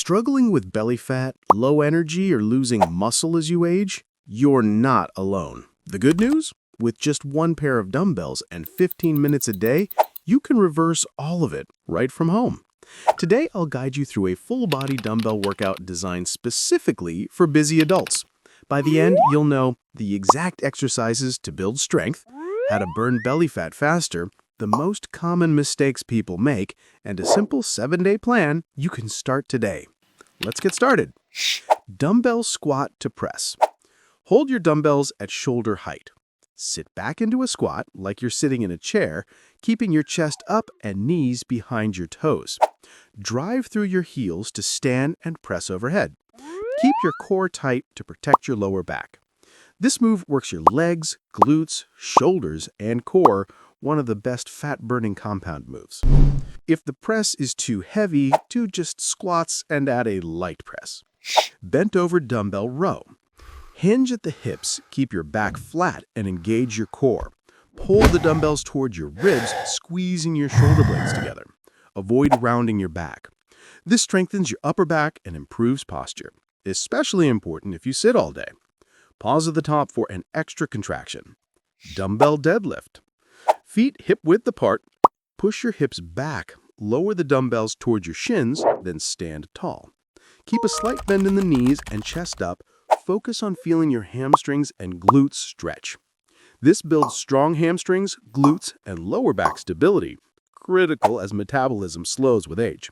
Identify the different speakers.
Speaker 1: Struggling with belly fat, low energy, or losing muscle as you age? You're not alone. The good news? With just one pair of dumbbells and 15 minutes a day, you can reverse all of it right from home. Today, I'll guide you through a full-body dumbbell workout designed specifically for busy adults. By the end, you'll know the exact exercises to build strength, how to burn belly fat faster, the most common mistakes people make, and a simple 7-day plan you can start today. Let's get started. Dumbbell squat to press. Hold your dumbbells at shoulder height. Sit back into a squat like you're sitting in a chair, keeping your chest up and knees behind your toes. Drive through your heels to stand and press overhead. Keep your core tight to protect your lower back. This move works your legs, glutes, shoulders, and core, one of the best fat-burning compound moves. If the press is too heavy, do just squats and add a light press. Bent over dumbbell row. Hinge at the hips, keep your back flat, and engage your core. Pull the dumbbells toward your ribs, squeezing your shoulder blades together. Avoid rounding your back. This strengthens your upper back and improves posture, especially important if you sit all day. Pause at the top for an extra contraction. Dumbbell deadlift. Feet hip-width apart. Push your hips back. Lower the dumbbells toward your shins, then stand tall. Keep a slight bend in the knees and chest up. Focus on feeling your hamstrings and glutes stretch. This builds strong hamstrings, glutes, and lower back stability, critical as metabolism slows with age.